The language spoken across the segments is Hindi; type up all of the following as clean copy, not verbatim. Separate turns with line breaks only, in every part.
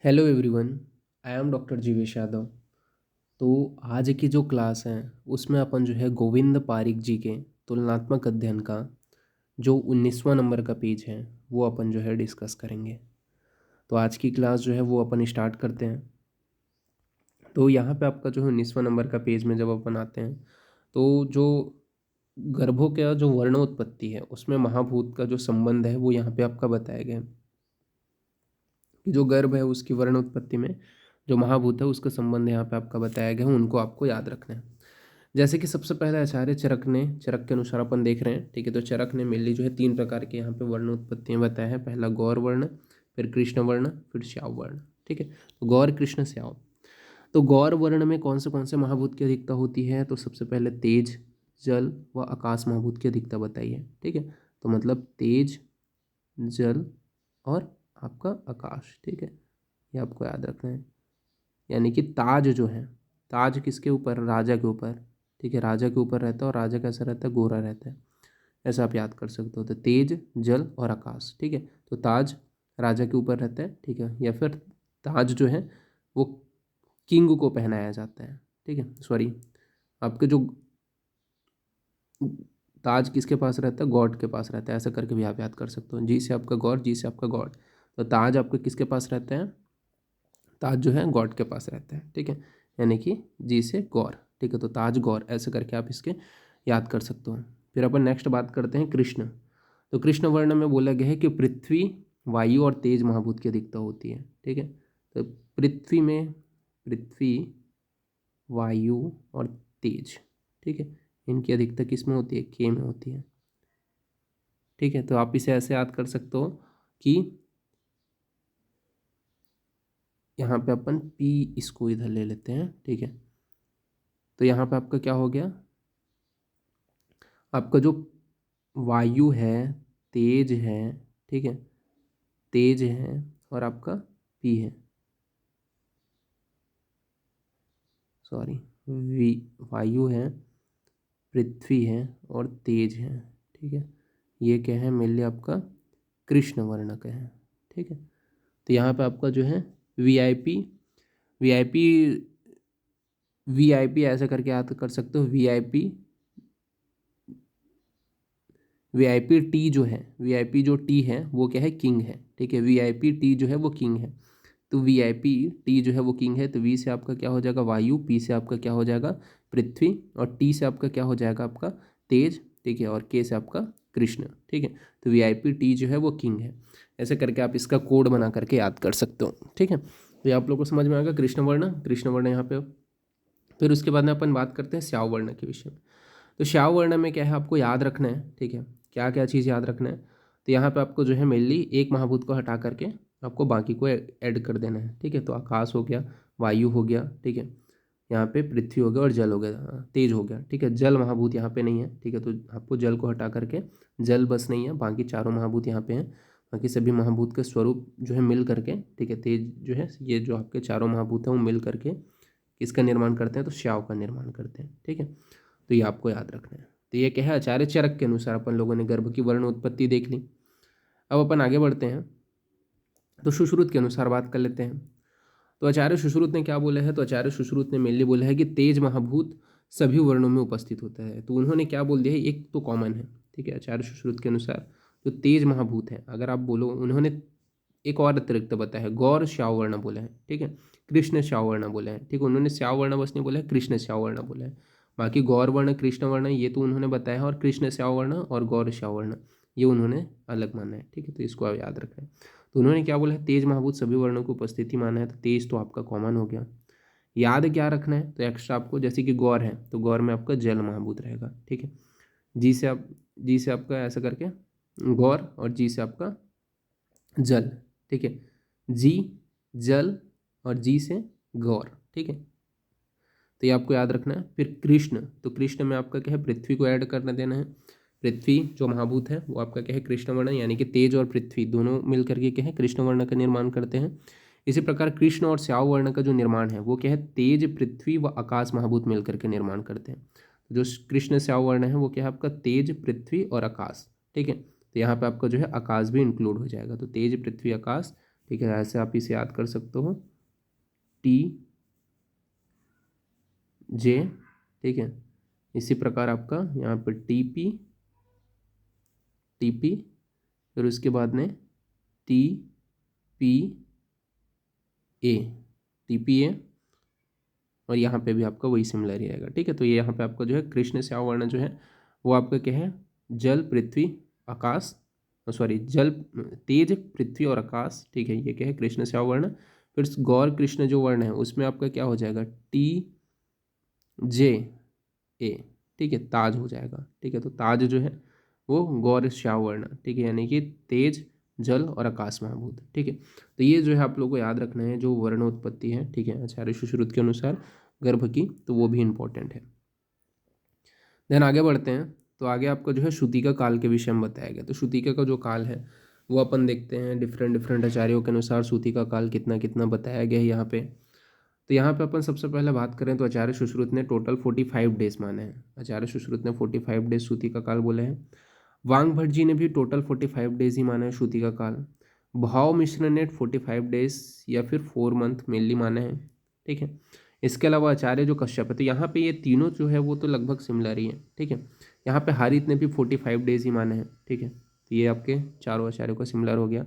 Hello everyone. I am doctor Jeevesh Yadav. तो आज की जो क्लास है उसमें अपन जो है गोविंद पारिक जी के तुलनात्मक अध्ययन का जो 19वां नंबर का पेज है वो अपन जो है डिस्कस करेंगे। तो आज की क्लास जो है वो अपन स्टार्ट करते हैं। तो यहाँ पे आपका जो है 19वां नंबर का पेज में जब अपन आते हैं तो जो गर्भों का जो वर्णोत्पत्ति है उसमें महाभूत का जो संबंध है वो यहाँ पे आपका बताया गया है कि जो गर्भ है उसकी वर्णोत्पत्ति में जो महाभूत है उसका संबंध यहाँ पे आपका बताया गया है, उनको आपको याद रखना है। जैसे कि सबसे पहले आचार्य चरक के अनुसार अपन देख रहे हैं, ठीक है। तो चरक ने मेनली जो है 3 प्रकार के यहाँ पे वर्ण उत्पत्तियाँ बताया है। पहला गौर वर्ण, फिर कृष्ण वर्ण, फिर श्याव वर्ण, ठीक है। तो गौर, कृष्ण, श्याव। तो गौर वर्ण में कौन से महाभूत की अधिकता होती है? तो सबसे पहले तेज, जल व आकाश महाभूत की अधिकता बताई है, ठीक है। तो मतलब तेज, जल और आपका आकाश, ठीक है। ये आपको याद रखना है। यानी कि ताज जो है, ताज किसके ऊपर? राजा के ऊपर, ठीक है। राजा के ऊपर रहता है और राजा कैसा रहता है? गोरा रहता है। ऐसा आप याद कर सकते हो। तो तेज, जल और आकाश, ठीक है। तो ताज राजा के ऊपर रहता है, ठीक है। या फिर ताज जो है वो किंग को पहनाया जाता है, ठीक है। सॉरी, आपके जो ताज किसके पास रहता है? गॉड के पास रहता है। ऐसा करके भी आप याद कर सकते हो। जी से आपका गॉड, जी से आपका गॉड। तो ताज आपका किसके पास रहता है? ताज जो है गॉड के पास रहता है, ठीक है। यानी कि जी से गौर, ठीक है। तो ताज गौर, ऐसे करके आप इसके याद कर सकते हो। फिर अपन नेक्स्ट बात करते हैं कृष्ण। तो कृष्ण वर्ण में बोला गया है कि पृथ्वी, वायु और तेज महाभूत की अधिकता होती है, ठीक है। तो पृथ्वी में पृथ्वी, वायु और तेज, ठीक है, इनकी अधिकता किस में होती है? के में होती है, ठीक है। तो आप इसे ऐसे याद कर सकते हो कि यहाँ पे अपन पी इसको इधर ले लेते हैं, ठीक है। तो यहाँ पे आपका क्या हो गया? आपका जो वायु है, तेज है, ठीक है, तेज है और आपका पी है, सॉरी, वी, वायु है, पृथ्वी है और तेज है, ठीक है। ये क्या है? मेनली आपका कृष्ण वर्ण का है, ठीक है। तो यहाँ पे आपका जो है वीआईपी, वीआईपी, वीआईपी ऐसा करके याद कर सकते हो। वीआईपी, वीआईपी टी जो है, वीआईपी जो टी है वो क्या है? किंग है, ठीक है। वीआईपी टी जो है वो किंग है। तो वीआईपी टी जो है वो किंग है। तो वी से आपका क्या हो जाएगा? वायु, पी से आपका क्या हो जाएगा? पृथ्वी और टी से आपका क्या हो जाएगा? आपका तेज, ठीक है। और के से आपका कृष्ण, ठीक है। तो वीआईपी टी जो है वो किंग है। ऐसे करके आप इसका कोड बना करके याद कर सकते हो, ठीक है। तो ये आप लोग को समझ में आएगा कृष्ण वर्ण, कृष्ण वर्ण यहाँ पे। फिर उसके बाद में अपन बात करते हैं श्याव वर्ण के विषय में। तो श्याव वर्ण में क्या है आपको याद रखना है, ठीक है। क्या क्या चीज़ याद रखना है? तो यहाँ पे आपको जो है मेनली एक महाभूत को हटा करके आपको बाकी को ऐड कर देना है, ठीक है। तो आकाश हो गया, वायु हो गया, ठीक है। यहाँ पे पृथ्वी हो गया और जल हो गया, तेज हो गया, ठीक है। जल महाभूत यहाँ पे नहीं है, ठीक है। तो आपको जल को हटा करके जल बस नहीं है, बाकी चारों महाभूत यहाँ पे हैं। बाकी सभी महाभूत के स्वरूप जो है मिल करके, ठीक है, तेज जो है, ये जो आपके चारों महाभूत हैं वो मिल करके किसका निर्माण करते हैं? तो श्याव का निर्माण करते हैं, ठीक है। तो ये आपको याद रखना है। तो ये क्या है? आचार्य चरक के अनुसार अपन लोगों ने गर्भ की वर्ण उत्पत्ति देख ली। अब अपन आगे बढ़ते हैं तो सुश्रुत के अनुसार बात कर लेते हैं। तो आचार्य सुश्रुत ने क्या बोला है? तो आचार्य सुश्रुत ने मेनली बोला है कि तेज महाभूत सभी वर्णों में उपस्थित होता है। तो उन्होंने क्या बोल दिया है? एक तो कॉमन है, ठीक है। आचार्य सुश्रुत के अनुसार जो तेज महाभूत है, अगर आप बोलो, उन्होंने एक और अतिरिक्त बताया है, गौर श्याव वर्ण बोला है, ठीक है। कृष्ण श्याव वर्ण बोला है, ठीक है। उन्होंने श्याव वर्ण बस नहीं बोला है, कृष्ण श्याव वर्ण बोला है। बाकी गौर वर्ण, कृष्ण वर्ण ये तो उन्होंने बताया है, और कृष्ण श्याव वर्ण और गौर श्याव वर्ण ये उन्होंने अलग माना है, ठीक है। तो इसको आप याद रखना है। तो उन्होंने क्या बोला है? तेज महाभूत सभी वर्णों को उपस्थिति माना है। तो तेज तो आपका कॉमन हो गया। याद क्या रखना है? तो एक्स्ट्रा आपको, जैसे कि गौर है तो गौर में आपका जल महाभूत रहेगा, ठीक है। जी से आप, जी से आपका ऐसा करके गौर और जी से आपका जल, ठीक है। जी, जल और जी से गौर, ठीक है। तो ये आपको याद रखना है। फिर कृष्ण, तो कृष्ण में आपका क्या है? पृथ्वी को ऐड करना देना है। पृथ्वी जो महाभूत है वो आपका क्या है? कृष्ण वर्ण, यानी कि तेज और पृथ्वी दोनों मिल करके क्या है? कृष्ण वर्ण का निर्माण करते हैं। इसी प्रकार कृष्ण और श्याव वर्ण का जो निर्माण है वो क्या है? तेज, पृथ्वी व आकाश महाभूत मिल करके निर्माण करते हैं। जो कृष्ण श्याव वर्ण है वो क्या है? आपका तेज, पृथ्वी और आकाश, ठीक है। तो यहाँ पे आपका जो है आकाश भी इंक्लूड हो जाएगा। तो तेज, पृथ्वी, आकाश ठीक है, ऐसे आप इसे याद कर सकते हो, टी जे, ठीक है। इसी प्रकार आपका यहाँ पर टी पी, फिर उसके बाद में T P A, T P A, और यहाँ पे भी आपका वही सिमिलर ही रहेगा, ठीक है। तो ये यहाँ पे आपका जो है कृष्ण श्याम वर्ण जो है वो आपका क्या है, जल पृथ्वी आकाश, सॉरी जल तेज पृथ्वी और आकाश, ठीक है, ये क्या है कृष्ण श्याम वर्ण। फिर गौर कृष्ण जो वर्ण है उसमें आपका क्या हो जाएगा, टी जे ए, ठीक है, ताज हो जाएगा, ठीक है। तो ताज जो है वो गौर श्याम वर्ण, ठीक है, यानी कि तेज जल और आकाश महाभूत, ठीक है। तो ये जो है आप लोगों को याद रखना है जो वर्ण उत्पत्ति है, ठीक है, आचार्य सुश्रुत के अनुसार गर्भ की, तो वो भी इंपॉर्टेंट है। देन आगे बढ़ते हैं, तो आगे आपको जो है श्रुतिका काल के विषय में बताया गया। तो श्रुतिका का जो काल है वो अपन देखते हैं डिफरेंट डिफरेंट आचार्यों के अनुसार श्रुतिका काल कितना कितना बताया गया है यहाँ पे। तो यहाँ पे अपन सबसे पहले बात करें तो आचार्य सुश्रुत ने टोटल 45 डेज माने हैं। आचार्य सुश्रुत ने 45 डेज श्रुतिका काल बोले हैं। वांग भट्ट जी ने भी टोटल 45 डेज ही माना है श्रुतिका काल। भाव मिश्र ने 45 डेज या फिर 4 मंथ मेनली माने हैं, ठीक है। इसके अलावा आचार्य जो कश्यप है, तो यहाँ पे ये तीनों जो है वो तो लगभग सिमिलर ही है, ठीक है। यहाँ पे हारित ने भी 45 डेज ही माने हैं, ठीक है। तो ये आपके चारों आचार्यों का सिमिलर हो गया।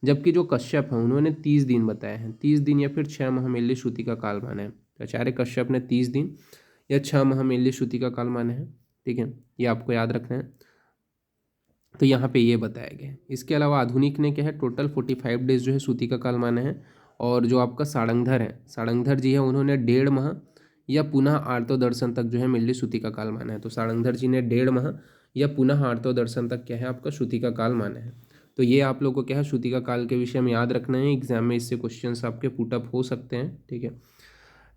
जबकि जो कश्यप है उन्होंने 30 दिन बताए हैं, 30 दिन या फिर 6 माह मेनली श्रुति का काल माना है। तो आचार्य कश्यप ने 30 दिन या 6 माह मेनली श्रुति का काल माना है, ठीक है, ये आपको याद रखना है। तो यहाँ पे ये बताया गया है। इसके अलावा आधुनिक ने क्या है टोटल 45 डेज जो है श्रुति का काल माना है। और जो आपका सारंगधर है, सारंगधर जी है, उन्होंने 1.5 माह या पुनः आर्तो दर्शन तक जो है मेनली श्रुति का काल माना है। तो सारंगधर जी ने 1.5 माह या पुनः आर्तो दर्शन तक क्या है आपका श्रुति का काल माना है। तो ये आप लोगों को क्या है श्रुति का काल के विषय में याद रखना है, एग्जाम में इससे क्वेश्चंस आपके पुटअप हो सकते हैं, ठीक है।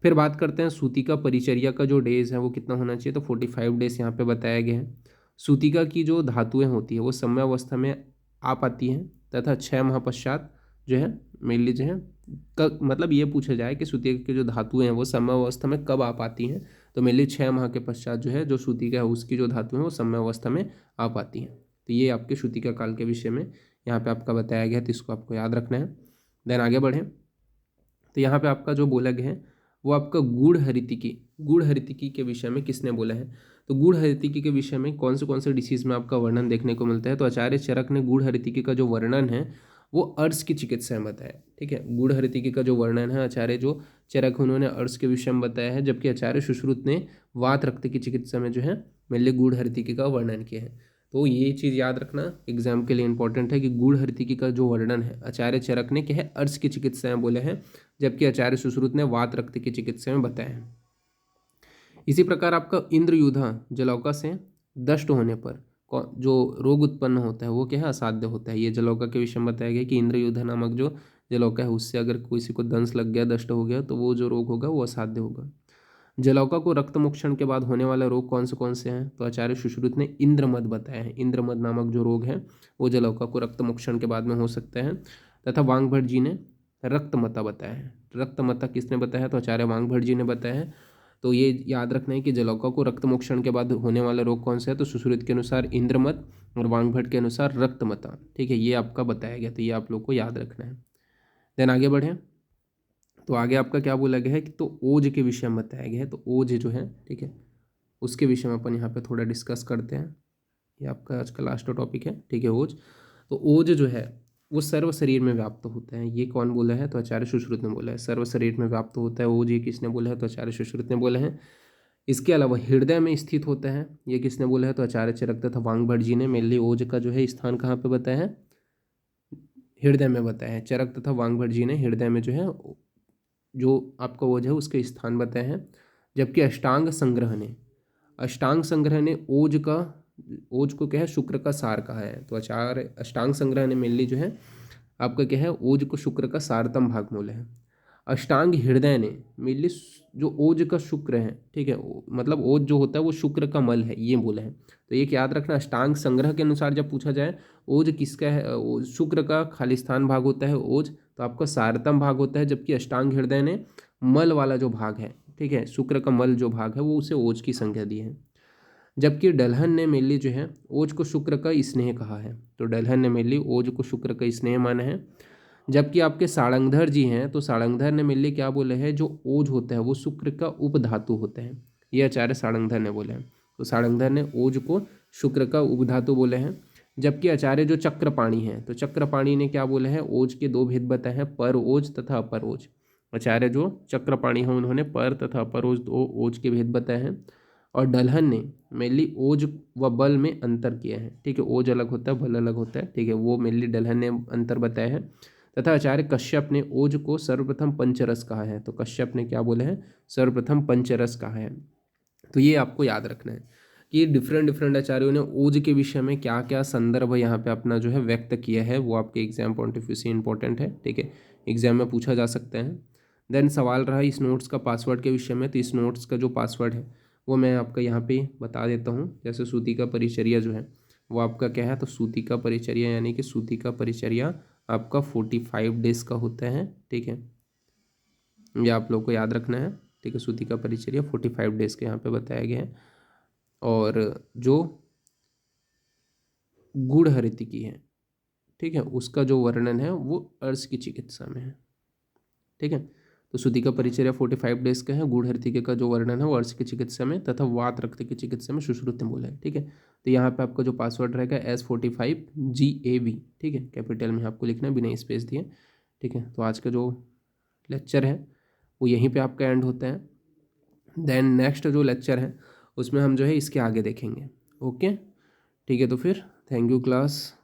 फिर बात करते हैं सूतिका परिचर्या का जो डेज है वो कितना होना चाहिए। तो 45 डेज यहाँ पे बताया गया है। सूतिका की जो धातुएं होती है वो समयावस्था में आ पाती हैं तथा 6 माह पश्चात जो है मेनली जो है मतलब ये पूछा जाए कि सूतिका की जो धातुएं हैं वो समयावस्था में कब आ पाती हैं, तो मेनली 6 माह के पश्चात जो है जो सूतिका है उसकी जो धातुएं हैं वो समयावस्था में आ पाती हैं। तो ये आपके सूतिका काल के विषय में यहाँ पे आपका बताया गया है, तो इसको आपको याद रखना है। देन आगे बढ़ें, तो यहाँ पे आपका जो बोला गया है वो आपका गुड़ हरितिकी के विषय में किसने बोला है। तो गुड़ हरितिकी के विषय में कौन से डिसीज में आपका वर्णन देखने को मिलता है। तो आचार्य चरक ने गुड़ हरितिकी का जो वर्णन है वो अर्श की चिकित्सा में बताया, ठीक है। गुड़ हरितिकी का जो वर्णन है आचार्य जो चरक उन्होंने अर्श के विषय में बताया है, जबकि आचार्य सुश्रुत ने वात रक्त की चिकित्सा में जो है मेनली गुड़ हरितिकी का वर्णन किया है। तो ये चीज़ याद रखना एग्जाम के लिए इंपॉर्टेंट है कि गुड़ हरितिकी का जो वर्णन है आचार्य चरक ने क्या है अर्श की चिकित्सा में बोले हैं, जबकि आचार्य सुश्रुत ने वात रक्त की चिकित्सा में बताया है। इसी प्रकार आपका इंद्रयूधा जलौका से दष्ट होने पर जो रोग उत्पन्न होता है वो क्या है असाध्य होता है। ये जलौका के विषय में बताया गया कि इंद्रयूधा नामक जो जलौका है उससे अगर किसी को दंश लग गया दष्ट हो गया तो वो जो रोग होगा वो असाध्य होगा। जलौका को रक्त मोक्षण के बाद होने वाला रोग कौन से हैं। तो आचार्य सुश्रुत ने इंद्रमद बताया है। इंद्रमद नामक जो रोग है वो जलौका को रक्त मोक्षण के बाद में हो सकता है। तथा वांग भट्ट जी ने रक्तमता बताया है। रक्तमता किसने बताया है। तो आचार्य वांग भट्ट जी ने बताया है। तो ये याद रखना है कि जलौका को रक्त मोक्षण के बाद होने वाला रोग कौन सा है। तो सुश्रुत के अनुसार इंद्रमद और वांग भट्ट के अनुसार रक्तमता, ठीक है, ये आपका बताया गया। तो ये आप लोग को याद रखना है। देन आगे बढ़ें, तो आगे आपका क्या बोला गया है कि तो ओज के विषय में बताया गया है। तो ओज जो है, ठीक है, उसके विषय में अपन यहाँ पे थोड़ा डिस्कस करते हैं। ये आपका आज का लास्ट टॉपिक है, ठीक है, ओज। तो ओज जो है वो सर्व शरीर में व्याप्त होता है। ये कौन बोला है। तो आचार्य सुश्रुत ने बोला है सर्व शरीर में व्याप्त होता है ओज। ये किसने बोला है। तो आचार्य सुश्रुत ने बोला है। इसके अलावा हृदय में स्थित होता है। ये किसने बोला है। तो आचार्य चरक तथा वांग भट्ट जी ने मेनली ओज का जो है स्थान कहाँ पे बताया है, हृदय में बताया है। चरक तथा वांग भट्ट जी ने हृदय में जो है जो आपका ओज है उसके स्थान बताए हैं। जबकि अष्टांग संग्रह ने ओज को क्या है शुक्र का सार कहा है। तो आचार्य अष्टांग संग्रह ने मेनली जो है आपका क्या है ओज को शुक्र का सारतम भाग बोला है। अष्टांग हृदय ने मेनली जो ओज का शुक्र है, ठीक है, मतलब ओज जो होता है वो शुक्र का मल है ये बोला है। तो ये याद रखना अष्टांग संग्रह के अनुसार जब पूछा जाए ओज किसका है, शुक्र का खालिस्तान भाग होता है ओज, तो आपका सारतम भाग होता है। जबकि अष्टांग हृदय ने मल वाला जो भाग है, ठीक है, शुक्र का मल जो भाग है वो उसे ओज की संज्ञा दी है। जबकि डलहन ने मेनली जो है ओज को शुक्र का स्नेह कहा है। तो डलहन ने मेनली ओज को शुक्र का स्नेह माना है। जबकि आपके सारंगधर जी हैं, तो सारंगधर ने मेनली क्या बोले हैं, जो ओज होता है वो शुक्र का उपधातु होता है, ये आचार्य सारंगधर ने बोले हैं। तो सारंगधर ने ओज को शुक्र का उपधातु बोले हैं। जबकि आचार्य जो चक्रपाणी हैं, तो चक्रपाणी ने क्या बोले हैं, ओज के दो भेद बताए हैं, पर ओज तथा अपर ओज। आचार्य जो चक्रपाणी हैं उन्होंने पर तथा अपर ओज दो ओज के भेद बताए हैं। और डलहन ने मेनली ओज व बल में अंतर किया है, ठीक है, ओज अलग होता है बल अलग होता है, ठीक है, वो मेनली डलहन ने अंतर बताया है। तथा आचार्य कश्यप ने ओज को सर्वप्रथम पंचरस कहा है, तो कश्यप ने क्या बोले हैं, सर्वप्रथम पंचरस कहा है। तो ये आपको याद रखना है कि डिफरेंट डिफरेंट आचार्यों ने ओज के विषय में क्या क्या संदर्भ यहाँ पे अपना जो है व्यक्त किया है, वो आपके एग्जाम पॉइंट ऑफ व्यू से इंपॉर्टेंट है, ठीक है, एग्जाम में पूछा जा सकता है। देन सवाल रहा इस नोट्स का पासवर्ड के विषय में, तो इस नोट्स का जो पासवर्ड है वो मैं आपका यहाँ पे बता देता हूँ। जैसे सूती का परिचर्या जो है वो आपका क्या है, तो सूती का परिचर्या यानी कि सूती का परिचर्या आपका 45 डेज का होता है, ठीक है, ये आप लोग को याद रखना है, ठीक है, सूती का परिचर्या 45 डेज के यहाँ पे बताया गया है। और जो गुड़ हरितिकी है, ठीक है, उसका जो वर्णन है वो अर्श की चिकित्सा में है, ठीक है। तो सूती का परिचर्या 45 डेज का है, गुड़ हरितिकी का जो वर्णन है वो अर्श की चिकित्सा में तथा वात रक्त की चिकित्सा में सुश्रुत ने बोला है, ठीक है। तो यहाँ पे आपका जो पासवर्ड रहेगा S45GAV, ठीक है, कैपिटल में आपको लिखना है बिना स्पेस दिए, ठीक है। तो आज का जो लेक्चर है वो यहीं पे आपका एंड होता है। देन नेक्स्ट जो लेक्चर है उसमें हम जो है इसके आगे देखेंगे, ओके, ठीक है। तो फिर थैंक यू क्लास।